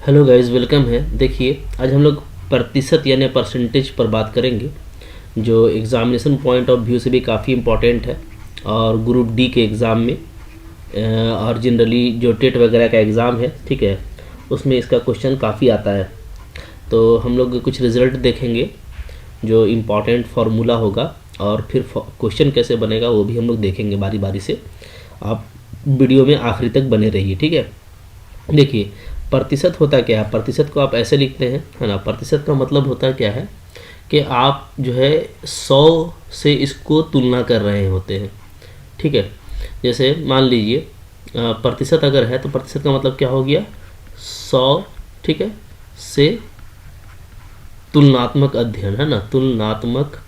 Hello guys, welcome है। देखिए, आज हम लोग प्रतिशत यानी परसेंटेज पर बात करेंगे, जो एग्ज़ामिनेशन पॉइंट ऑफ व्यू से भी काफ़ी इम्पोर्टेंट है। और ग्रुप डी के एग्ज़ाम में और जनरली जो टेट वगैरह का एग्ज़ाम है, ठीक है, उसमें इसका क्वेश्चन काफ़ी आता है। तो हम लोग कुछ रिज़ल्ट देखेंगे, जो इम्पोर्टेंट फार्मूला होगा, और फिर क्वेश्चन कैसे बनेगा वो भी हम लोग देखेंगे बारी बारी से। आप वीडियो में आखिरी तक बने रहिए, ठीक है। देखिए, प्रतिशत होता क्या है। प्रतिशत को आप ऐसे लिखते हैं, है ना। प्रतिशत का मतलब होता क्या है कि आप जो है 100 से इसको तुलना कर रहे होते हैं, ठीक है। जैसे मान लीजिए प्रतिशत अगर है तो प्रतिशत का मतलब क्या हो गया, 100, ठीक है, से तुलनात्मक अध्ययन, है ना। तुलनात्मक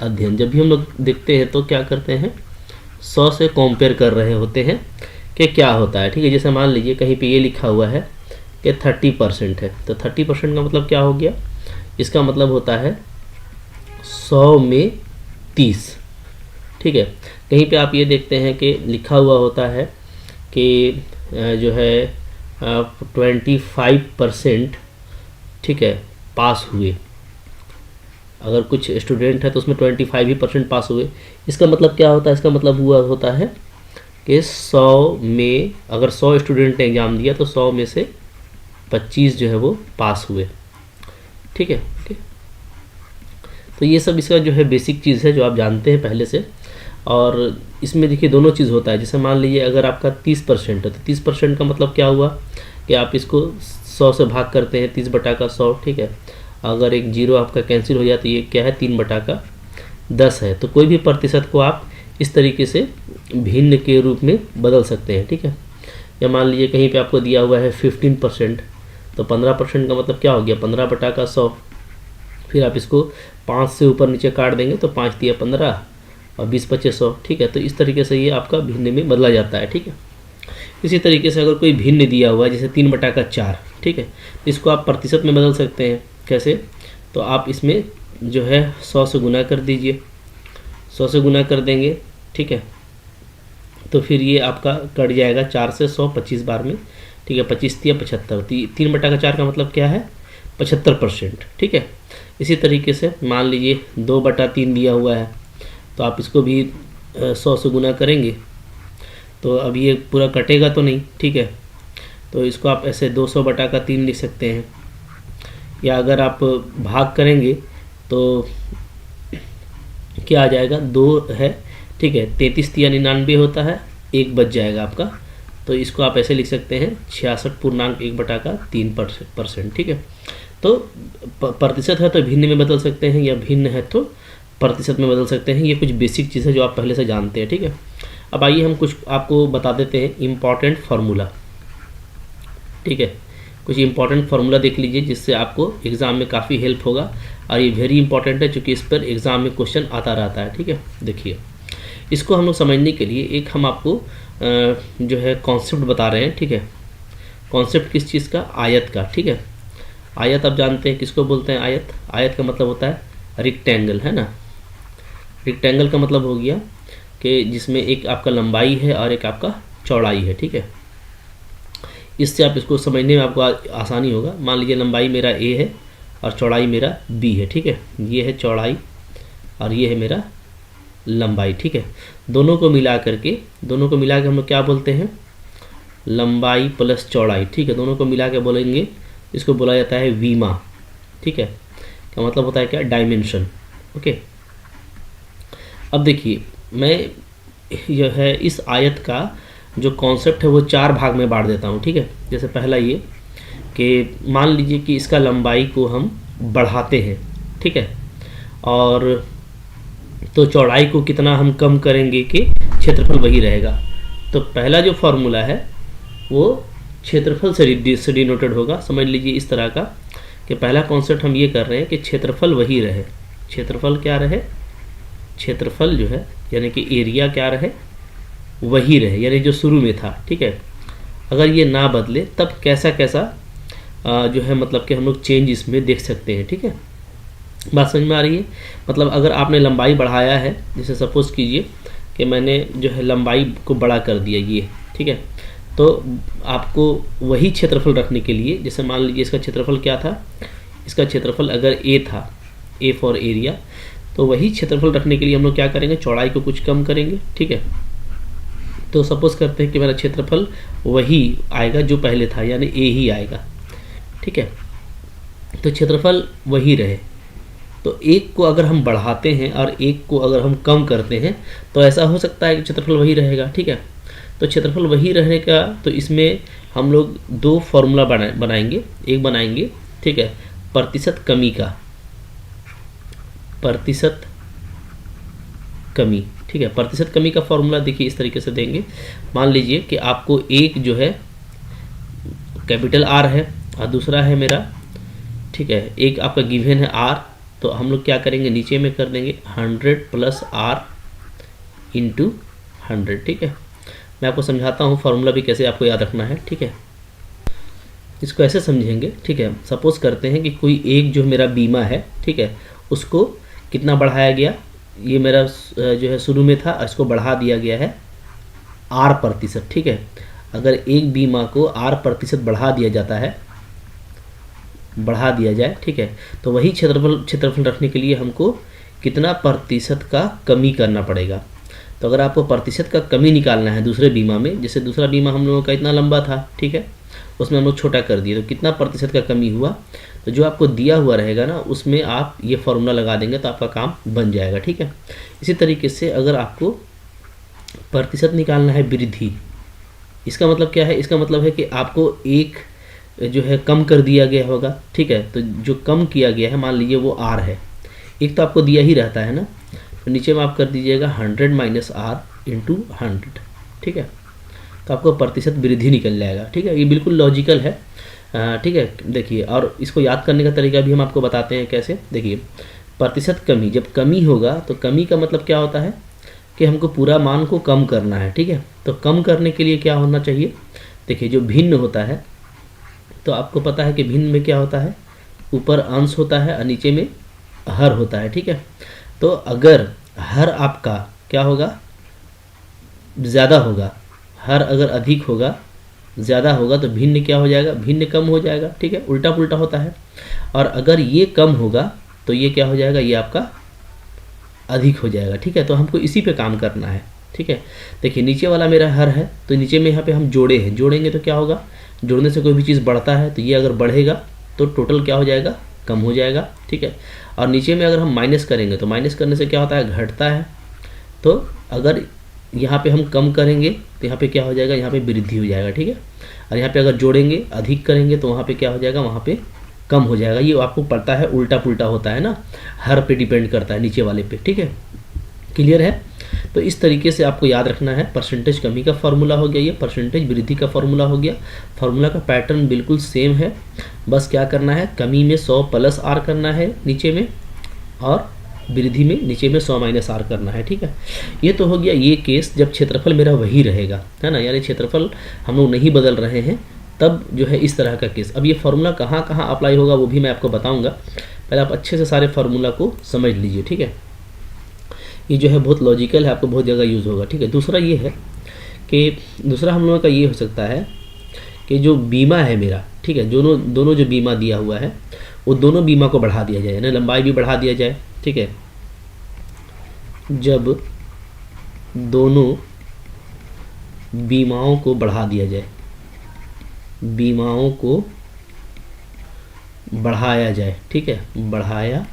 अध्ययन जब भी हम लोग देखते हैं तो क्या करते हैं, 100 से कंपेयर कर रहे होते हैं कि क्या होता है, ठीक है। जैसे मान लीजिए कहीं पे ये लिखा हुआ है कि 30% है, तो 30% का मतलब क्या हो गया, इसका मतलब होता है 100 में 30, ठीक है। कहीं पे आप ये देखते हैं कि लिखा हुआ होता है कि जो है 25%, ठीक है, पास हुए। अगर कुछ स्टूडेंट है तो उसमें 25% पास हुए। इसका मतलब क्या होता है, इसका मतलब हुआ होता है कि 100 में अगर 100 स्टूडेंट ने एग्ज़ाम दिया तो 100 में से 25 जो है वो पास हुए, ठीक है। ओके, तो ये सब इसका जो है बेसिक चीज़ है जो आप जानते हैं पहले से। और इसमें देखिए दोनों चीज़ होता है। जैसे मान लीजिए अगर आपका 30% है तो 30% का मतलब क्या हुआ कि आप इसको 100 से भाग करते हैं, 30/100, ठीक है। अगर एक जीरो आपका कैंसिल हो जाए तो ये क्या है, 3/10 है। तो कोई भी प्रतिशत को आप इस तरीके से भिन्न के रूप में बदल सकते हैं, ठीक है। या मान लीजिए कहीं पे आपको दिया हुआ है 15%, तो 15% का मतलब क्या हो गया, 15/100। फिर आप इसको 5 से ऊपर नीचे काट देंगे तो 5 दिया 15 और 20/100, ठीक है। तो इस तरीके से ये आपका भिन्न में बदला जाता है, ठीक है। इसी तरीके से अगर कोई भिन्न दिया हुआ है जैसे 3/4, ठीक है, तो इसको आप प्रतिशत में बदल सकते हैं। कैसे, तो आप इसमें जो है 100 से गुना कर दीजिए, 100 से गुना कर देंगे, ठीक है। तो फिर ये आपका कट जाएगा 4 से 100 25 बार में, ठीक है। 25 या 75, 3/4 का मतलब क्या है, 75%, ठीक है। इसी तरीके से मान लीजिए 2/3 दिया हुआ है, तो आप इसको भी 100 से गुना करेंगे तो अब ये पूरा कटेगा तो नहीं, ठीक है। तो इसको आप ऐसे 200/3 लिख सकते हैं। या अगर आप भाग करेंगे तो क्या आ जाएगा, 2 है, ठीक है। 33 या 99 होता है, 1 बच जाएगा आपका। तो इसको आप ऐसे लिख सकते हैं 66.1/3%, ठीक है। तो प्रतिशत है तो भिन्न में बदल सकते हैं, या भिन्न है तो प्रतिशत में बदल सकते हैं। ये कुछ बेसिक चीज़ है जो आप पहले से जानते हैं, ठीक है। अब आइए हम कुछ आपको बता देते हैं इम्पॉर्टेंट फार्मूला, ठीक है। कुछ इंपॉर्टेंट फार्मूला देख लीजिए जिससे आपको एग्ज़ाम में काफ़ी हेल्प होगा। और ये वेरी इंपॉर्टेंट है क्योंकि इस पर एग्ज़ाम में क्वेश्चन आता रहता है, ठीक है। देखिए, इसको हम लोग समझने के लिए एक हम आपको जो है कॉन्सेप्ट बता रहे हैं, ठीक है। कॉन्सेप्ट किस चीज़ का, आयत का, ठीक है। आयत आप जानते हैं किसको बोलते हैं, आयत। आयत का मतलब होता है रेक्टेंगल, है ना। रेक्टेंगल का मतलब हो गया कि जिसमें एक आपका लंबाई है और एक आपका चौड़ाई है, ठीक है। इससे आप इसको समझने में आपको आसानी होगा। मान लीजिए लंबाई मेरा ए है और चौड़ाई मेरा बी है, ठीक है। ये है चौड़ाई और ये है मेरा लंबाई, ठीक है। दोनों को मिला के हम लोग क्या बोलते हैं, लंबाई प्लस चौड़ाई, ठीक है। दोनों को मिला के बोलेंगे, इसको बोला जाता है वीमा, ठीक है। क्या मतलब होता है, क्या, डायमेंशन, ओके। अब देखिए, मैं यह है इस आयत का जो कॉन्सेप्ट है वो 4 भाग में बांट देता हूँ, ठीक है। जैसे पहला ये कि मान लीजिए कि इसका लंबाई को हम बढ़ाते हैं, ठीक है, और तो चौड़ाई को कितना हम कम करेंगे कि क्षेत्रफल वही रहेगा। तो पहला जो फॉर्मूला है वो क्षेत्रफल से डिनोटेड होगा। समझ लीजिए इस तरह का कि पहला कॉन्सेप्ट हम ये कर रहे हैं कि क्षेत्रफल वही रहे। क्षेत्रफल क्या रहे, क्षेत्रफल जो है यानी कि एरिया क्या रहे, वही रहे, यानी जो शुरू में था, ठीक है। अगर ये ना बदले तब कैसा कैसा जो है मतलब कि हम लोग चेंज इसमें देख सकते हैं, ठीक है। बात समझ में आ रही है। मतलब अगर आपने लंबाई बढ़ाया है, जैसे सपोज कीजिए कि मैंने जो है लंबाई को बड़ा कर दिया ये, ठीक है। तो आपको वही क्षेत्रफल रखने के लिए, जैसे मान लीजिए इसका क्षेत्रफल क्या था, इसका क्षेत्रफल अगर ए था, ए फॉर एरिया, तो वही क्षेत्रफल रखने के लिए हम लोग क्या करेंगे, चौड़ाई को कुछ कम करेंगे, ठीक है। तो सपोज करते हैं कि मेरा क्षेत्रफल वही आएगा जो पहले था, यानी ए ही आएगा, ठीक है। तो क्षेत्रफल वही रहे, तो एक को अगर हम बढ़ाते हैं और एक को अगर हम कम करते हैं तो ऐसा हो सकता है कि क्षेत्रफल वही रहेगा, ठीक है। तो क्षेत्रफल वही रहने का, तो इसमें हम लोग दो फॉर्मूला बनाएंगे, एक बनाएंगे, ठीक है, प्रतिशत कमी का, प्रतिशत कमी, ठीक है। प्रतिशत कमी का फॉर्मूला देखिए इस तरीके से देंगे। मान लीजिए कि आपको एक जो है कैपिटल आर है और दूसरा है मेरा, ठीक है, एक आपका गिवन है आर, तो हम लोग क्या करेंगे, नीचे में कर देंगे 100 प्लस आर इंटू 100, ठीक है। मैं आपको समझाता हूँ फार्मूला भी कैसे आपको याद रखना है, ठीक है। इसको ऐसे समझेंगे, ठीक है। सपोज करते हैं कि कोई एक जो मेरा बीमा है, ठीक है, उसको कितना बढ़ाया गया, ये मेरा जो है शुरू में था, इसको बढ़ा दिया गया है आर प्रतिशत, ठीक है। अगर एक बीमा को आर प्रतिशत बढ़ा दिया जाता है, बढ़ा दिया जाए, ठीक है, तो वही क्षेत्रफल रखने के लिए हमको कितना प्रतिशत का कमी करना पड़ेगा। तो अगर आपको प्रतिशत का कमी निकालना है दूसरे बीमा में, जैसे दूसरा बीमा हम लोगों का इतना लंबा था, ठीक है, उसमें हम लोग छोटा कर दिए, तो कितना प्रतिशत का कमी हुआ, तो जो आपको दिया हुआ रहेगा ना उसमें आप ये फॉर्मूला लगा देंगे तो आपका काम बन जाएगा, ठीक है। इसी तरीके से अगर आपको प्रतिशत निकालना है वृद्धि, इसका मतलब क्या है, इसका मतलब है कि आपको एक जो है कम कर दिया गया होगा, ठीक है। तो जो कम किया गया है मान लीजिए वो आर है, एक तो आपको दिया ही रहता है ना, तो नीचे में आप कर दीजिएगा 100 माइनस आर इंटू 100, ठीक है। तो आपको प्रतिशत वृद्धि निकल जाएगा, ठीक है। ये बिल्कुल लॉजिकल है, ठीक है। देखिए, और इसको याद करने का तरीका भी हम आपको बताते हैं कैसे। देखिए, प्रतिशत कमी, जब कमी होगा तो कमी का मतलब क्या होता है कि हमको पूरा मान को कम करना है, ठीक है। तो कम करने के लिए क्या होना चाहिए, देखिए जो भिन्न होता है, तो आपको पता है कि भिन्न में क्या होता है, ऊपर अंश होता है और नीचे में हर होता है, ठीक है। तो अगर हर आपका क्या होगा, ज़्यादा होगा, हर अगर अधिक होगा, ज़्यादा होगा, तो भिन्न क्या हो जाएगा, भिन्न कम हो जाएगा, ठीक है, उल्टा पुल्टा होता है। और अगर ये कम होगा तो ये क्या हो जाएगा, ये आपका अधिक हो जाएगा, ठीक है। तो हमको इसी पे काम करना है, ठीक है। देखिए नीचे वाला मेरा हर है, तो नीचे में यहाँ पे हम जोड़े हैं, जोड़ेंगे तो क्या होगा, जोड़ने से कोई भी चीज़ बढ़ता है, तो ये अगर बढ़ेगा तो टोटल क्या हो जाएगा, कम हो जाएगा, ठीक है। और नीचे में अगर हम माइनस करेंगे तो माइनस करने से क्या होता है, घटता है। तो अगर यहाँ पे हम कम करेंगे तो यहाँ पे क्या हो जाएगा, यहाँ पे वृद्धि हो जाएगा, ठीक है। और यहाँ पे अगर जोड़ेंगे, अधिक करेंगे, तो वहाँ पे क्या हो जाएगा, वहाँ पे कम हो जाएगा। ये आपको पता है उल्टा पुल्टा होता है ना, हर पे डिपेंड करता है नीचे वाले पे, ठीक है। क्लियर है। तो इस तरीके से आपको याद रखना है। परसेंटेज कमी का फॉर्मूला हो गया, ये परसेंटेज वृद्धि का फॉर्मूला हो गया। फॉर्मूला का पैटर्न बिल्कुल सेम है, बस क्या करना है, कमी में 100 प्लस आर करना है नीचे में, और वृद्धि में नीचे में 100 माइनस आर करना है, ठीक है। ये तो हो गया ये केस जब क्षेत्रफल मेरा वही रहेगा, है ना, यानी क्षेत्रफल हम लोग नहीं बदल रहे हैं, तब जो है इस तरह का केस। अब ये फार्मूला कहाँ कहाँ अप्लाई होगा वो भी मैं आपको बताऊंगा, पहले आप अच्छे से सारे फार्मूला को समझ लीजिए, ठीक है। ये जो है बहुत लॉजिकल है, आपको बहुत जगह यूज़ होगा, ठीक है। दूसरा ये है कि दूसरा हम लोगों का ये हो सकता है कि जो बीमा है मेरा, ठीक है, दोनों जो बीमा दिया हुआ है वो दोनों बीमा को बढ़ा दिया जाए, यानी लंबाई भी बढ़ा दिया जाए, ठीक है। जब दोनों बीमाओं को बढ़ा दिया जाए, बीमाओं को बढ़ाया जाए, ठीक है, बढ़ाया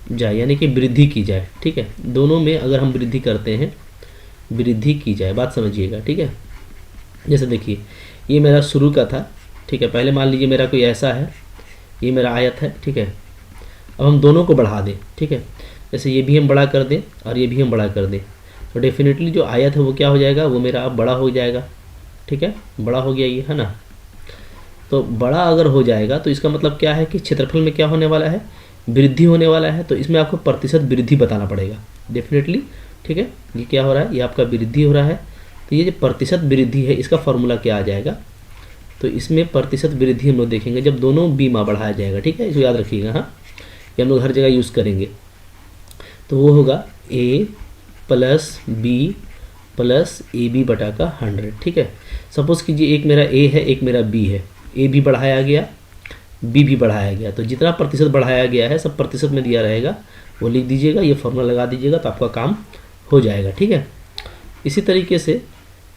जाए यानी कि वृद्धि की जाए, ठीक है। दोनों में अगर हम वृद्धि करते हैं, वृद्धि की जाए, बात समझिएगा, ठीक है। जैसे देखिए ये मेरा शुरू का था, ठीक है, पहले मान लीजिए मेरा कोई ऐसा है, ये मेरा आयत है, ठीक है। अब हम दोनों को बढ़ा दें, ठीक है, जैसे ये भी हम बड़ा कर दें और ये भी हम बड़ा कर दें, तो डेफिनेटली जो आयत है वो क्या हो जाएगा, वो मेरा अब बड़ा हो जाएगा, ठीक है, बड़ा हो गया ये, है ना। तो बड़ा अगर हो जाएगा तो इसका मतलब क्या है कि क्षेत्रफल में क्या होने वाला है, वृद्धि होने वाला है। तो इसमें आपको प्रतिशत वृद्धि बताना पड़ेगा डेफिनेटली, ठीक है। ये क्या हो रहा है, ये आपका वृद्धि हो रहा है, तो ये जो प्रतिशत वृद्धि है इसका फॉर्मूला क्या आ जाएगा, तो इसमें प्रतिशत वृद्धि हम लोग देखेंगे जब दोनों बीमा बढ़ाया जाएगा, ठीक है, इसको याद रखिएगा, हाँ, ये हम लोग हर जगह यूज़ करेंगे। तो वो होगा A plus B plus A B बटा का 100, ठीक है। सपोज़ कीजिए एक मेरा ए है, एक मेरा बी है, ए भी बढ़ाया गया, बी भी बढ़ाया गया, तो जितना प्रतिशत बढ़ाया गया है सब प्रतिशत में दिया रहेगा, वो लिख दीजिएगा, ये फॉर्मूला लगा दीजिएगा, तो आपका काम हो जाएगा, ठीक है। इसी तरीके से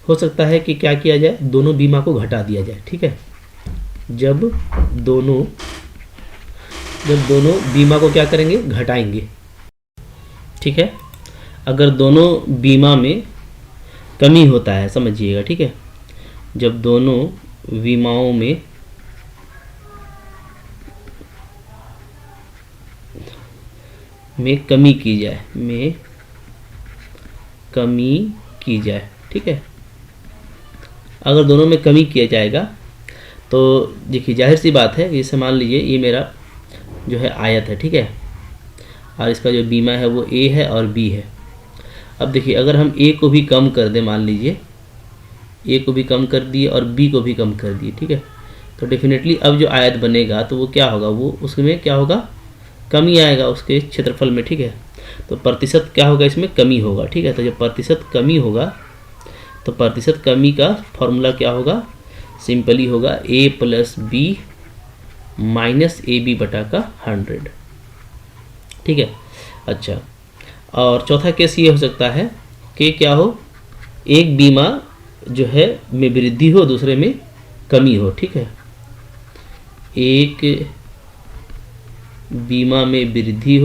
हो सकता है कि क्या किया जाए, दोनों बीमा को घटा दिया जाए, ठीक है। जब दोनों बीमा को क्या करेंगे, घटाएंगे, ठीक है। अगर दोनों बीमा में कमी होता है, समझिएगा, ठीक है, जब दोनों बीमाओं में कमी की जाए, ठीक है। अगर दोनों में कमी किया जाएगा तो देखिए जाहिर सी बात है, जैसे मान लीजिए ये मेरा जो है आयत है, ठीक है, और इसका जो बीमा है वो ए है और बी है। अब देखिए अगर हम ए को भी कम कर दें, मान लीजिए ए को भी कम कर दिए और बी को भी कम कर दिए, ठीक है, तो डेफिनेटली अब जो आयत बनेगा तो वो क्या होगा, वो उसमें क्या होगा, कमी आएगा उसके क्षेत्रफल में, ठीक है। तो प्रतिशत क्या होगा, इसमें कमी होगा, ठीक है। तो जब प्रतिशत कमी होगा तो प्रतिशत कमी का फॉर्मूला क्या होगा, सिंपली होगा A plus B minus A B बटा का 100, ठीक है। अच्छा, और चौथा केस ये हो सकता है कि क्या हो, एक बीमा जो है में वृद्धि हो, दूसरे में कमी हो, ठीक है। एक बीमा में वृद्धि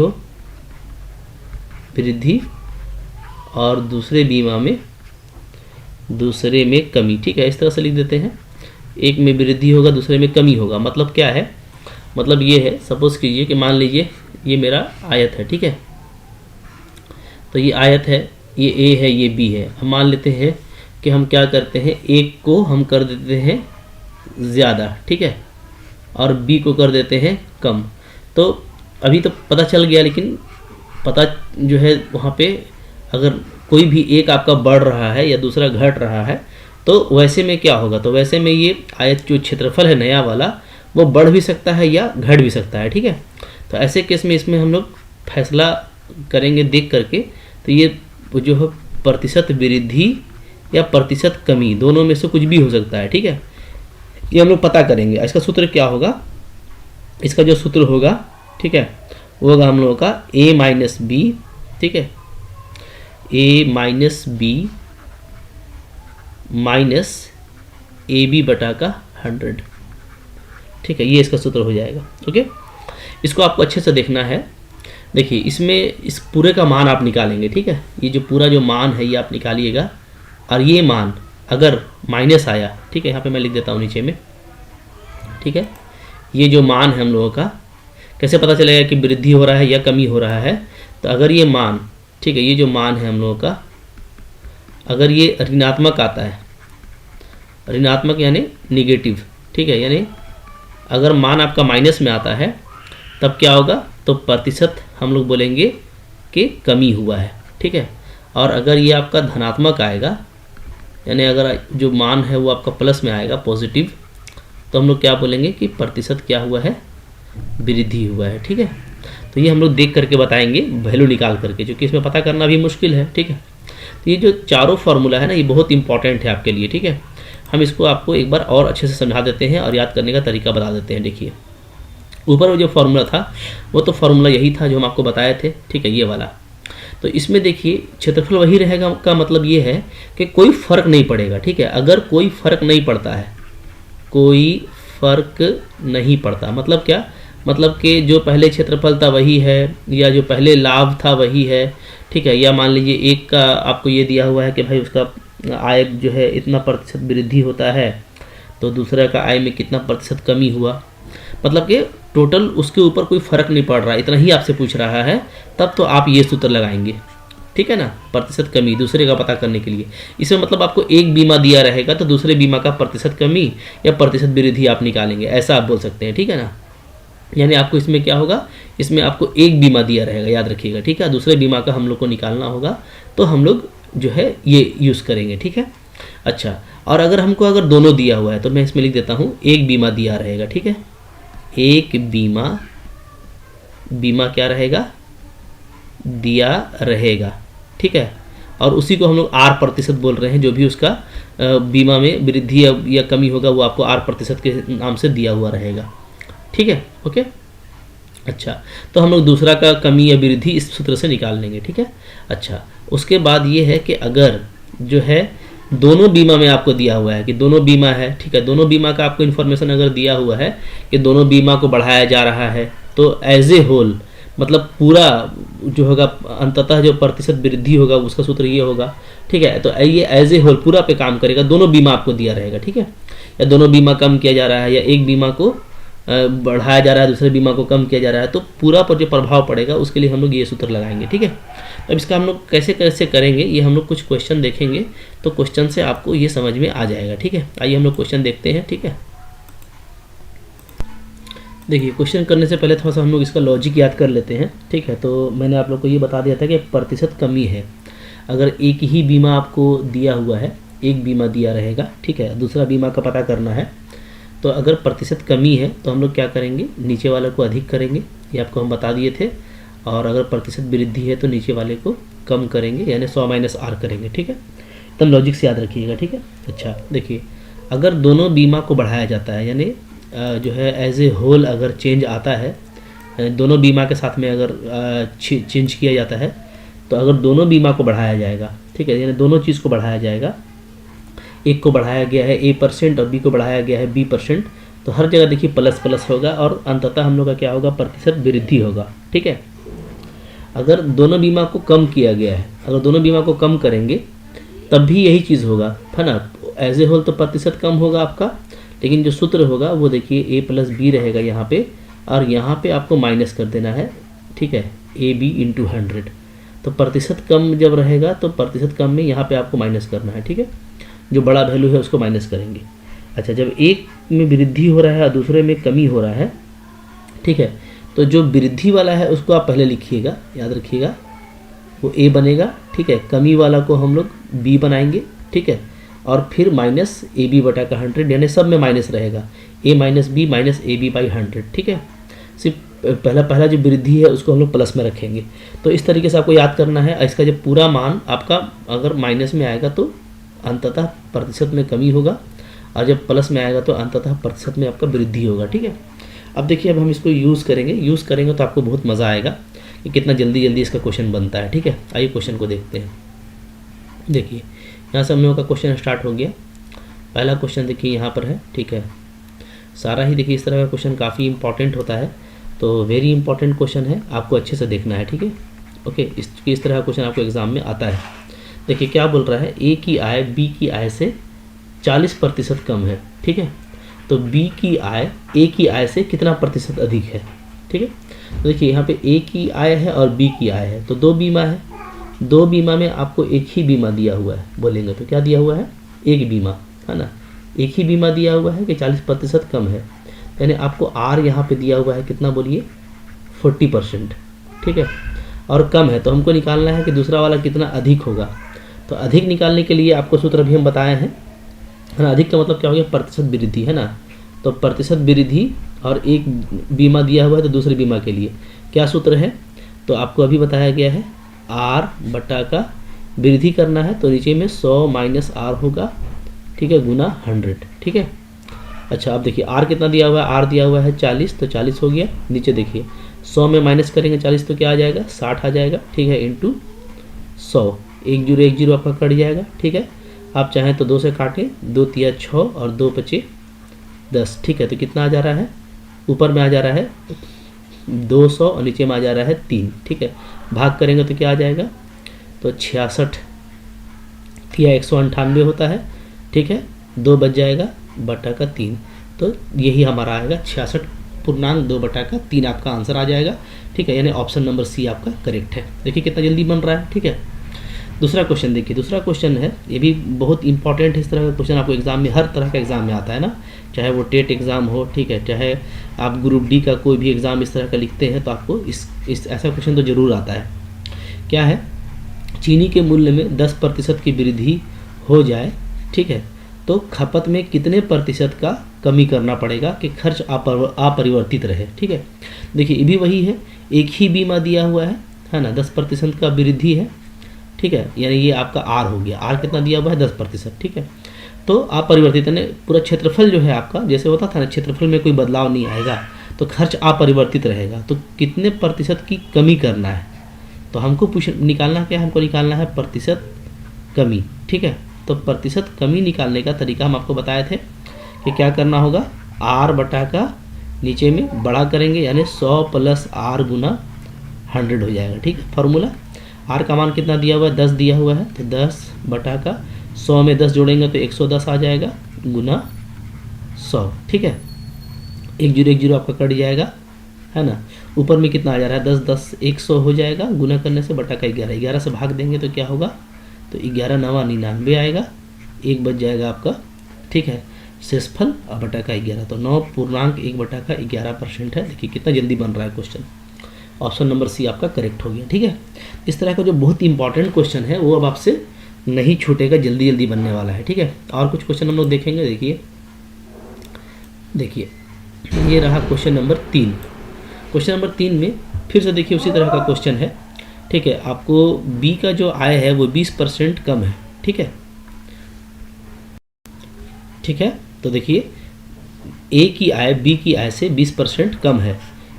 और दूसरे में कमी, ठीक है। इस तरह से लिख देते हैं, एक में वृद्धि होगा, दूसरे में कमी होगा। मतलब क्या है, मतलब ये है, सपोज कीजिए कि मान लीजिए ये मेरा आयत है, ठीक है, तो ये आयत है, ये ए है, ये बी है। हम मान लेते हैं कि हम क्या करते हैं, एक को हम कर देते हैं ज़्यादा, ठीक है, और बी को कर देते हैं कम। तो अभी तो पता चल गया, लेकिन पता जो है वहाँ पे अगर कोई भी एक आपका बढ़ रहा है या दूसरा घट रहा है तो वैसे में क्या होगा, तो वैसे में ये आयत जो क्षेत्रफल है नया वाला वो बढ़ भी सकता है या घट भी सकता है, ठीक है। तो ऐसे केस में इसमें हम लोग फैसला करेंगे देख करके, तो ये जो है प्रतिशत वृद्धि या प्रतिशत कमी, दोनों में से कुछ भी हो सकता है, ठीक है। ये हम लोग पता करेंगे। इसका सूत्र क्या होगा, इसका जो सूत्र होगा, ठीक है, वो होगा हम लोगों का a माइनस बी, ठीक है, a minus B minus A B बटा का 100, ठीक है। ये इसका सूत्र हो जाएगा, ओके। इसको आपको अच्छे से देखना है। देखिए इसमें इस पूरे का मान आप निकालेंगे, ठीक है, ये जो पूरा जो मान है ये आप निकालिएगा, और ये मान अगर माइनस आया, ठीक है, यहाँ पे मैं लिख देता हूँ नीचे में, ठीक है। ये जो मान है हम लोगों का, कैसे पता चलेगा कि वृद्धि हो रहा है या कमी हो रहा है, तो अगर ये मान, ठीक है, ये जो मान है हम लोगों का, अगर ये ऋणात्मक आता है, ऋणात्मक यानी निगेटिव, ठीक है, यानी अगर मान आपका माइनस में आता है तब क्या होगा, तो प्रतिशत हम लोग बोलेंगे कि कमी हुआ है, ठीक है। और अगर ये आपका धनात्मक आएगा, यानी अगर जो मान है वो आपका प्लस में आएगा, पॉजिटिव, तो हम लोग क्या बोलेंगे कि प्रतिशत क्या हुआ है, वृद्धि हुआ है, ठीक है। तो ये हम लोग देख करके बताएंगे वैल्यू निकाल करके, क्योंकि इसमें पता करना भी मुश्किल है, ठीक है। तो ये जो चारों फार्मूला है ना, ये बहुत इंपॉर्टेंट है आपके लिए, ठीक है। हम इसको आपको एक बार और अच्छे से समझा देते हैं और याद करने का तरीका बता देते हैं। देखिए ऊपर जो फार्मूला था वो तो फार्मूला यही था जो हम आपको बताए थे, ठीक है, ये वाला। तो इसमें देखिए क्षेत्रफल वही रहेगा, का मतलब ये है कि कोई फर्क नहीं पड़ेगा, ठीक है। अगर कोई फर्क नहीं पड़ता है, कोई फर्क नहीं पड़ता, मतलब क्या, मतलब कि जो पहले क्षेत्रफल था वही है, या जो पहले लाभ था वही है, ठीक है। या मान लीजिए एक का आपको ये दिया हुआ है कि भाई उसका आय जो है इतना प्रतिशत वृद्धि होता है, तो दूसरा का आय में कितना प्रतिशत कमी हुआ, मतलब कि टोटल उसके ऊपर कोई फर्क नहीं पड़ रहा, इतना ही आपसे पूछ रहा है, तब तो आप ये सूत्र लगाएंगे, ठीक है ना, प्रतिशत कमी दूसरे का पता करने के लिए। इसमें मतलब आपको एक बीमा दिया रहेगा तो दूसरे बीमा का प्रतिशत कमी या प्रतिशत वृद्धि आप निकालेंगे, ऐसा आप बोल सकते हैं, ठीक है ना। यानी आपको इसमें क्या होगा, इसमें आपको एक बीमा दिया रहेगा, याद रखिएगा, ठीक है। दूसरे बीमा का हम लोग को निकालना होगा तो हम लोग जो है ये यूज़ करेंगे, ठीक है। अच्छा, और अगर हमको अगर दोनों दिया हुआ है तो मैं इसमें लिख देता हूँ एक बीमा दिया रहेगा, ठीक है। एक बीमा क्या रहेगा, दिया रहेगा, ठीक है। और उसी को हम लोग आर प्रतिशत बोल रहे हैं। जो भी उसका बीमा में वृद्धि या कमी होगा वो आपको आर प्रतिशत के नाम से दिया हुआ रहेगा। ठीक है, ओके। अच्छा, तो हम लोग दूसरा का कमी या वृद्धि इस सूत्र से निकाल लेंगे। ठीक है, अच्छा, उसके बाद ये है कि अगर जो है दोनों बीमा में आपको दिया हुआ है कि दोनों बीमा है, ठीक है, दोनों बीमा का आपको इन्फॉर्मेशन अगर दिया हुआ है कि दोनों बीमा को बढ़ाया जा रहा है, तो एज ए होल मतलब पूरा जो होगा अंततः जो प्रतिशत वृद्धि होगा उसका सूत्र ये होगा। ठीक है, तो ये एज ए होल पूरा पे काम करेगा, दोनों बीमा आपको दिया रहेगा। ठीक है, या दोनों बीमा कम किया जा रहा है या एक बीमा को बढ़ाया जा रहा है दूसरे बीमा को कम किया जा रहा है, तो पूरा पर जो प्रभाव पड़ेगा उसके लिए हम लोग ये सूत्र लगाएंगे। ठीक है, अब इसका हम लोग कैसे कैसे करेंगे ये हम लोग कुछ क्वेश्चन देखेंगे, तो क्वेश्चन से आपको ये समझ में आ जाएगा। ठीक है, आइए हम लोग क्वेश्चन देखते हैं। ठीक है, देखिए क्वेश्चन करने से पहले थोड़ा सा हम लोग इसका लॉजिक याद कर लेते हैं। ठीक है, तो मैंने आप लोग को ये बता दिया था कि प्रतिशत कमी है। अगर एक ही बीमा आपको दिया हुआ है, एक बीमा दिया रहेगा, ठीक है, दूसरा बीमा का पता करना है, तो अगर प्रतिशत कमी है तो हम लोग क्या करेंगे, नीचे वाले को अधिक करेंगे, ये आपको हम बता दिए थे। और अगर प्रतिशत वृद्धि है तो नीचे वाले को कम करेंगे, यानी 100 माइनस आर करेंगे। ठीक है, एकदम लॉजिक से याद रखिएगा। ठीक है, अच्छा देखिए, अगर दोनों बीमा को बढ़ाया जाता है, यानी जो है एज ए होल अगर चेंज आता है, दोनों बीमा के साथ में अगर चेंज किया जाता है, तो अगर दोनों बीमा को बढ़ाया जाएगा, ठीक है, यानी दोनों चीज़ को बढ़ाया जाएगा, एक को बढ़ाया गया है A% और बी को बढ़ाया गया है B%, तो हर जगह देखिए प्लस प्लस होगा और अंततः हम लोग का क्या होगा, प्रतिशत वृद्धि होगा। ठीक है, अगर दोनों बीमा को कम किया गया है, अगर दोनों बीमा को कम करेंगे तब भी यही चीज़ होगा, है ना, एज ए होल तो प्रतिशत कम होगा आपका, लेकिन जो सूत्र होगा वो देखिए A+B रहेगा यहाँ पे, और यहाँ पे आपको माइनस कर देना है। ठीक है, AB × 100, तो प्रतिशत कम जब रहेगा तो प्रतिशत कम में यहाँ पे आपको माइनस करना है। ठीक है, जो बड़ा वैल्यू है उसको माइनस करेंगे। अच्छा, जब एक में वृद्धि हो रहा है और दूसरे में कमी हो रहा है, ठीक है, तो जो वृद्धि वाला है उसको आप पहले लिखिएगा, याद रखिएगा, वो A बनेगा। ठीक है, कमी वाला को हम लोग B बनाएंगे। ठीक है, और फिर माइनस AB बटा का 100, यानी सब में माइनस रहेगा, A minus B minus AB/100। ठीक है, सिर्फ पहला जो वृद्धि है उसको हम लोग प्लस में रखेंगे। तो इस तरीके से आपको याद करना है। इसका जब पूरा मान आपका अगर माइनस में आएगा तो अंततः प्रतिशत में कमी होगा, और जब प्लस में आएगा तो अंततः प्रतिशत में आपका वृद्धि होगा। ठीक है, अब देखिए, अब हम इसको यूज़ करेंगे तो आपको बहुत मज़ा आएगा कि कितना जल्दी जल्दी इसका क्वेश्चन बनता है। ठीक है, आइए क्वेश्चन को देखते हैं। देखिए, यहाँ से हम लोगों का क्वेश्चन स्टार्ट हो गया। पहला क्वेश्चन देखिए यहाँ पर है। ठीक है, सारा ही देखिए इस तरह का क्वेश्चन काफ़ी इंपॉर्टेंट होता है, तो वेरी इंपॉर्टेंट क्वेश्चन है, आपको अच्छे से देखना है। ठीक है, ओके, इस तरह का क्वेश्चन आपको एग्जाम में आता है। देखिए क्या बोल रहा है, ए की आय बी की आय से 40% कम है। ठीक है, तो बी की आय ए की आय से कितना प्रतिशत अधिक है। ठीक है, तो देखिए यहाँ पे ए की आय है और बी की आय है, तो दो बीमा है, दो बीमा में आपको एक ही बीमा दिया हुआ है, बोलेंगे तो क्या दिया हुआ है, एक बीमा, है ना, एक ही बीमा दिया हुआ है कि 40% कम है, यानी आपको आर यहाँ पे दिया हुआ है कितना, बोलिए 40%। ठीक है, और कम है तो हमको निकालना है कि दूसरा वाला कितना अधिक होगा। तो अधिक निकालने के लिए आपको सूत्र अभी हम बताए हैं, है ना। अधिक का मतलब क्या हो गया, प्रतिशत वृद्धि, है ना। तो प्रतिशत वृद्धि और एक बीमा दिया हुआ है तो दूसरे बीमा के लिए क्या सूत्र है, तो आपको अभी बताया गया है, आर बटा का वृद्धि करना है तो नीचे में 100 माइनस आर होगा। ठीक है, गुना 100। ठीक है, अच्छा अब देखिए आर कितना दिया हुआ है, आर दिया हुआ है 40, तो 40 हो गया। नीचे देखिए 100 में माइनस करेंगे 40 तो क्या आ जाएगा, 60 आ जाएगा। ठीक है, इंटू 100, 1 0 1 0 आपका कट जाएगा। ठीक है, आप चाहें तो 2 से काटें, 2 तिया 6 और 2 बचे 10। ठीक है, तो कितना आ जा रहा है, ऊपर में आ जा रहा है 200 और नीचे में आ जा रहा है 3। ठीक है, भाग करेंगे तो क्या आ जाएगा, तो 66 तिया 198 होता है। ठीक है, 2 बच जाएगा बटा का 3, तो यही हमारा आएगा 66.2/3 आपका आंसर आ जाएगा। ठीक है, यानी ऑप्शन नंबर सी आपका करेक्ट है। देखिए कितना जल्दी बन रहा है। ठीक है, दूसरा क्वेश्चन देखिए, दूसरा क्वेश्चन है, ये भी बहुत इंपॉर्टेंट है। इस तरह का क्वेश्चन आपको एग्जाम में, हर तरह का एग्जाम में आता है ना, चाहे वो टेट एग्जाम हो, ठीक है, चाहे आप ग्रुप डी का कोई भी एग्जाम इस तरह का लिखते हैं तो आपको इस ऐसा क्वेश्चन तो जरूर आता है। क्या है, चीनी के मूल्य में 10% की वृद्धि हो जाए, ठीक है, तो खपत में कितने प्रतिशत का कमी करना पड़ेगा कि खर्च अपरिवर्तित रहे। ठीक है, देखिए ये भी वही है, एक ही बीमा दिया हुआ है ना, 10% का वृद्धि है। ठीक ठीक है, यानी ये आपका आर हो गया। आर कितना दिया हुआ है 10%, ठीक है। तो आप परिवर्तित यानी पूरा क्षेत्रफल जो है आपका, जैसे होता था ना क्षेत्रफल में कोई बदलाव नहीं आएगा तो खर्च अपरिवर्तित रहेगा। तो कितने प्रतिशत की कमी करना है, तो हमको निकालना क्या है, हमको निकालना है प्रतिशत कमी, ठीक है। तो प्रतिशत कमी निकालने का तरीका हम आपको बताए थे कि क्या करना होगा, आर बटा का नीचे में बड़ा करेंगे, यानी 100 प्लस आर गुना 100 हो जाएगा, ठीक है। फॉर्मूला आर का मान कितना दिया हुआ है 10 दिया हुआ है, तो 10 बटा का 100 में 10 जोड़ेंगे तो 110 आ जाएगा गुना 100, ठीक है। 1 0 1 0 आपका कट जाएगा, है ना। ऊपर में कितना आ जा रहा है 10 10 100 हो जाएगा, गुना करने से बटा का 11, 11 से भाग देंगे तो क्या होगा, तो 11 9 99 आएगा, 1 बच जाएगा आपका, ठीक है। शेषफल और बटा का 11, तो 9.1 बटा का 11% है। देखिए कितना जल्दी बन रहा है क्वेश्चन। ऑप्शन नंबर सी आपका करेक्ट हो गया, ठीक है। इस तरह का जो बहुत इंपॉर्टेंट क्वेश्चन है वो अब आपसे नहीं छूटेगा, जल्दी जल्दी बनने वाला है, ठीक है। और कुछ क्वेश्चन हम लोग देखेंगे। देखिए ये रहा क्वेश्चन नंबर 3। क्वेश्चन नंबर 3 में फिर से देखिए उसी तरह का क्वेश्चन है, ठीक है। आपको बी का जो आय है वो 20% कम है, ठीक है, ठीक है। तो देखिए ए की आय बी की आय से 20% कम है,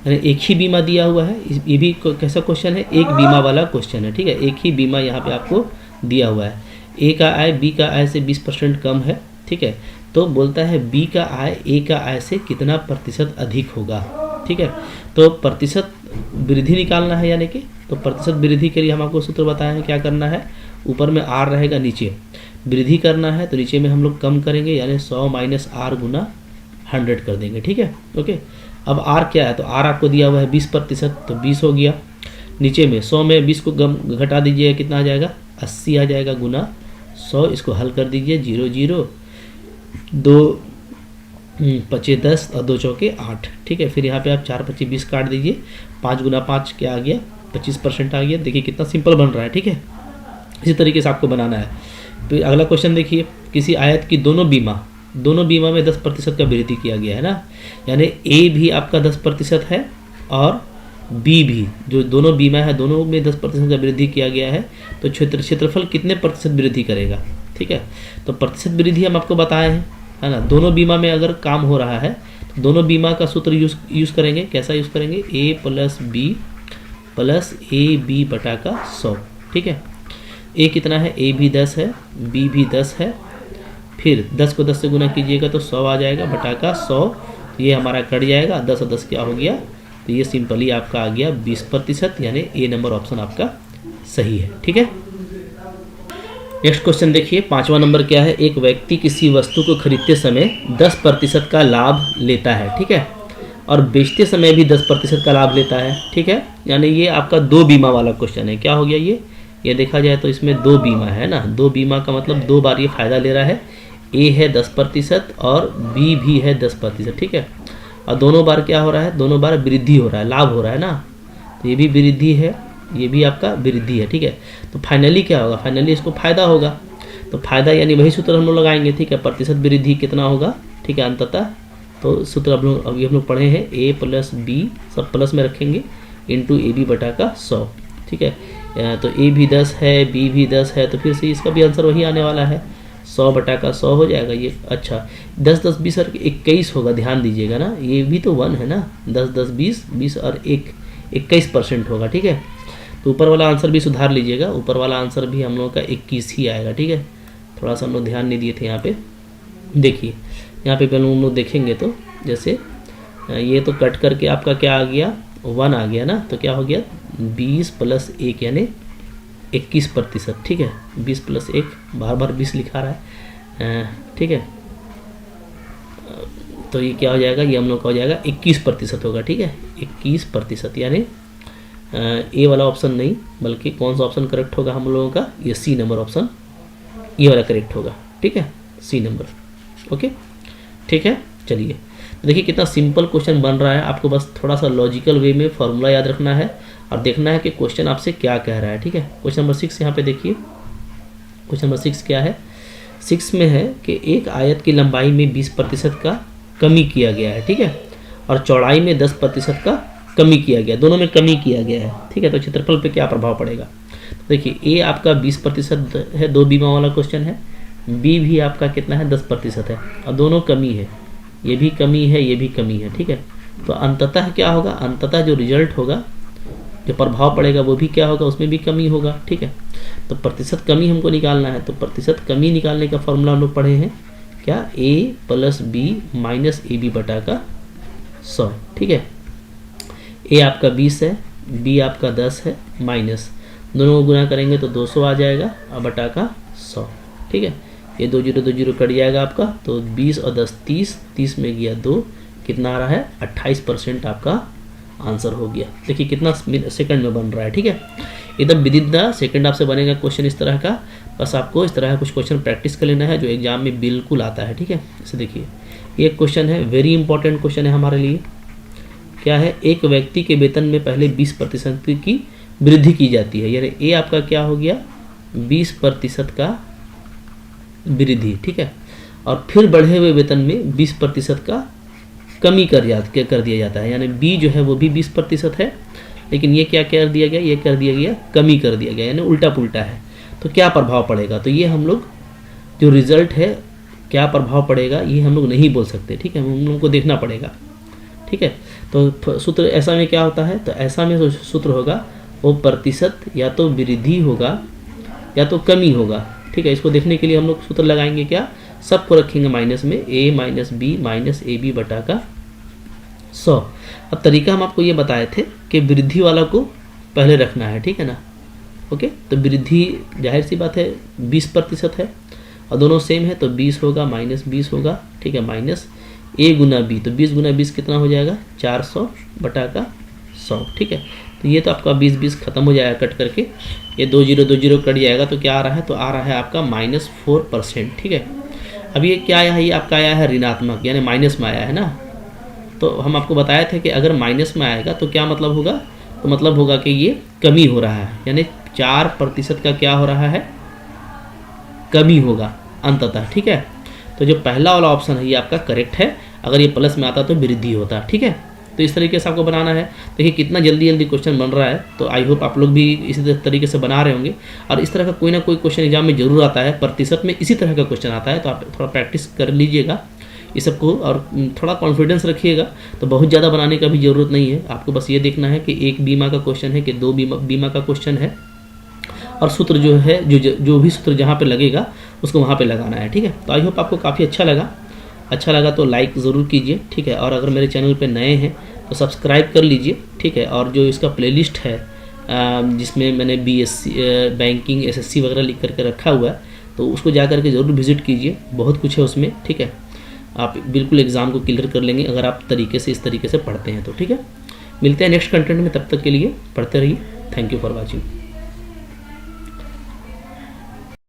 यानी एक ही बीमा दिया हुआ है। ये भी कैसा क्वेश्चन है, एक बीमा वाला क्वेश्चन है, ठीक है। एक ही बीमा यहाँ पे आपको दिया हुआ है, ए का आय बी का आय से 20% कम है, ठीक है। तो बोलता है बी का आय ए का आय से कितना प्रतिशत अधिक होगा, ठीक है। तो प्रतिशत वृद्धि निकालना है, यानी कि तो प्रतिशत वृद्धि के लिए हम आपको सूत्र बताए हैं क्या करना है, ऊपर में आर रहेगा, नीचे वृद्धि करना है तो नीचे में हम लोग कम करेंगे, यानी 100 माइनस आर गुना 100 कर देंगे, ठीक है, ओके। अब आर क्या है, तो आर आपको दिया हुआ है 20%, तो 20 हो गया। नीचे में 100 में 20 को घटा दीजिएगा, कितना आ जाएगा 80 आ जाएगा गुना 100। इसको हल कर दीजिए, 0 0 2 5 10 और 2 चौके 8, ठीक है। फिर यहाँ पे आप 4 25 20 काट दीजिए, 5 गुना 5 क्या आ गया 25% आ गया। देखिए कितना सिंपल बन रहा है, ठीक है। इसी तरीके से आपको बनाना है। फिर अगला क्वेश्चन देखिए, किसी आयत की दोनों बीमा में 10% का वृद्धि किया गया है ना, यानी ए भी आपका 10% है और बी भी, जो दोनों बीमा है दोनों में 10% का वृद्धि किया गया है। तो क्षेत्रफल कितने प्रतिशत वृद्धि करेगा, ठीक है। तो प्रतिशत वृद्धि हम आपको बताए हैं, है ना। दोनों बीमा में अगर काम हो रहा है तो दोनों बीमा का सूत्र यूज़ करेंगे। कैसा यूज़ करेंगे, A plus B plus A B बटा का 100, ठीक है। ए कितना है, ए भी 10 है, बी भी 10 है, फिर 10 को 10 से गुना कीजिएगा तो 100 आ जाएगा बटा का 100, ये हमारा कट जाएगा, 10 और 10 क्या हो गया, तो ये सिंपली आपका आ गया 20%, यानी ए नंबर ऑप्शन आपका सही है, ठीक है। नेक्स्ट क्वेश्चन देखिए, 5वां नंबर क्या है, एक व्यक्ति किसी वस्तु को खरीदते समय 10% का लाभ लेता है, ठीक है, और बेचते समय भी 10% का लाभ लेता है, ठीक है। यानी ये आपका 2 बीमा वाला क्वेश्चन है। क्या हो गया ये देखा जाए तो इसमें 2 बीमा है ना, 2 बीमा का मतलब 2 बार ये फायदा ले रहा है। ए है 10% और बी भी है 10%, ठीक है। और दोनों बार क्या हो रहा है, दोनों बार वृद्धि हो रहा है, लाभ हो रहा है ना। तो ये भी वृद्धि है, ये भी आपका वृद्धि है, ठीक है। तो फाइनली क्या होगा, फाइनली इसको फायदा होगा। तो फायदा यानी वही सूत्र हम लोग लगाएंगे, ठीक है। प्रतिशत वृद्धि कितना होगा, ठीक है, अंततः। तो सूत्र अभी हम लोग पढ़े हैं, ए प्लस बी सब प्लस में रखेंगे इंटू ए बी बटा का 100, ठीक है। तो ए भी 10 है, बी भी 10 है, तो फिर से इसका भी आंसर वही आने वाला है, 100 बटा का 100 हो जाएगा ये। अच्छा 10 10 20 और 21 होगा, ध्यान दीजिएगा ना, ये भी तो 1 है ना, 10 10 20 20 और 1 21% होगा, ठीक है। तो ऊपर वाला आंसर भी सुधार लीजिएगा, ऊपर वाला आंसर भी हम लोगों का 21 ही आएगा, ठीक है। थोड़ा सा हम लोग ध्यान नहीं दिए थे यहाँ पे। देखिए यहाँ पे पहले हम लोग देखेंगे तो जैसे ये तो कट करके आपका क्या आ गया 1 आ गया ना, तो क्या हो गया 20 प्लस 1 यानी 21%, ठीक है। 20 प्लस 1 बार बार 20 लिखा रहा है, ठीक है। तो ये क्या हो जाएगा, ये हम लोग का हो जाएगा 21% होगा, ठीक है। 21% यानी ए वाला ऑप्शन नहीं, बल्कि कौन सा ऑप्शन करेक्ट होगा हम लोगों का, ये सी नंबर ऑप्शन, ये वाला करेक्ट होगा, ठीक है, सी नंबर, ओके, ठीक है। चलिए देखिए कितना सिंपल क्वेश्चन बन रहा है, आपको बस थोड़ा सा लॉजिकल वे में फॉर्मूला याद रखना है और देखना है कि क्वेश्चन आपसे क्या कह रहा है, ठीक है। क्वेश्चन नंबर 6 यहाँ पे देखिए, क्वेश्चन नंबर 6 क्या है, 6 में है कि एक आयत की लंबाई में 20% का कमी किया गया है, ठीक है, और चौड़ाई में 10% का कमी किया गया, दोनों में कमी किया गया है, ठीक है। तो क्षेत्रफल पे क्या प्रभाव पड़ेगा, देखिए ए आपका 20% है, 2 बीमा वाला क्वेश्चन है, बी भी आपका कितना है 10% है, और दोनों कमी है, ये भी कमी है, ये भी कमी है, ठीक है। तो अंततः क्या होगा, अंततः जो रिजल्ट होगा, जो प्रभाव पड़ेगा वो भी क्या होगा, उसमें भी कमी होगा, ठीक है। तो प्रतिशत कमी हमको निकालना है, तो प्रतिशत कमी निकालने का फॉर्मूला हम लोग पढ़े हैं क्या, a plus B minus A B बटा का 100, ठीक है। a आपका 20 है, b आपका 10 है, माइनस दोनों को गुना करेंगे तो 200 आ जाएगा और बटा का 100, ठीक है। ये 2 जीरो 2 जीरो कट जाएगा आपका, तो 20 और 10 30, 30 में गया 2, कितना आ रहा है 28% आपका आंसर हो गया। देखिए कितना सेकंड में बन रहा है, ठीक है। एकदम विद इन द सेकंड आपसे बनेगा क्वेश्चन इस तरह का। बस आपको इस तरह का कुछ क्वेश्चन प्रैक्टिस कर लेना है जो एग्जाम में बिल्कुल आता है, ठीक है। इसे देखिए, ये क्वेश्चन है, वेरी इंपॉर्टेंट क्वेश्चन है हमारे लिए। क्या है, एक व्यक्ति के वेतन में पहले 20% की वृद्धि की जाती है, यानी ए आपका क्या हो गया 20% का वृद्धि, ठीक है। और फिर बढ़े हुए वेतन में 20% का कमी कर दिया जाता है, यानी बी जो है वो भी 20% है, लेकिन ये क्या कर दिया गया, ये कर दिया गया कमी कर दिया गया, यानी उल्टा पुल्टा है। तो क्या प्रभाव पड़ेगा, तो ये हम लोग जो रिजल्ट है क्या प्रभाव पड़ेगा ये हम लोग नहीं बोल सकते, ठीक है, हम लोगों को देखना पड़ेगा, ठीक है। तो सूत्र ऐसा में क्या होता है, तो ऐसा में सूत्र होगा वो प्रतिशत या तो वृद्धि होगा या तो कमी होगा, ठीक है। इसको देखने के लिए हम लोग सूत्र लगाएंगे क्या, सबको रखेंगे माइनस में, a minus B minus A B बटा का 100। अब तरीका हम आपको ये बताए थे कि वृद्धि वाला को पहले रखना है, ठीक है ना, ओके। तो वृद्धि जाहिर सी बात है 20% है और दोनों सेम है, तो 20 होगा माइनस 20 होगा, ठीक है, माइनस a गुना b, तो 20 गुना 20 कितना हो जाएगा 400 बटा का 100, ठीक है। तो ये तो आपका 20 खत्म हो जाएगा कट करके, ये 2 जीरो 2 जीरो कट जाएगा, तो क्या आ रहा है, तो आ रहा है आपका -4%, ठीक है। अब ये क्या आया है, ये आपका आया है ऋणात्मक, यानी माइनस में आया है ना। तो हम आपको बताए थे कि अगर माइनस में आएगा तो क्या मतलब होगा, तो मतलब होगा कि ये कमी हो रहा है, यानी 4% का क्या हो रहा है, कमी होगा अंततः, ठीक है। तो जो पहला वाला ऑप्शन है ये आपका करेक्ट है, अगर ये प्लस में आता तो वृद्धि होता, ठीक है। तो इस तरीके से आपको बनाना है। देखिए कितना जल्दी जल्दी क्वेश्चन बन रहा है, तो आई होप आप लोग भी इसी तरीके से बना रहे होंगे। और इस तरह का कोई ना कोई क्वेश्चन एग्जाम में जरूर आता है, प्रतिशत में इसी तरह का क्वेश्चन आता है, तो आप थोड़ा प्रैक्टिस कर लीजिएगा ये सबको और थोड़ा कॉन्फिडेंस रखिएगा। तो बहुत ज़्यादा बनाने का भी ज़रूरत नहीं है, आपको बस ये देखना है कि एक बीमा का क्वेश्चन है कि 2 बीमा का क्वेश्चन है, और सूत्र जो है जो भी सूत्र जहाँ पे लगेगा उसको वहाँ पे लगाना है, ठीक है। तो आई होप आपको काफ़ी अच्छा लगा तो लाइक ज़रूर कीजिए, ठीक है। और अगर मेरे चैनल पे नए हैं तो सब्सक्राइब कर लीजिए, ठीक है। और जो इसका प्लेलिस्ट है जिसमें मैंने BSc बैंकिंग SSC वगैरह लिख करके रखा हुआ है, तो उसको जा करके ज़रूर विजिट कीजिए, बहुत कुछ है उसमें, ठीक है। आप बिल्कुल एग्ज़ाम को क्लियर कर लेंगे अगर आप इस तरीके से पढ़ते हैं तो, ठीक है। मिलते हैं नेक्स्ट कंटेंट में, तब तक के लिए पढ़ते रहिए। Thank you for watching.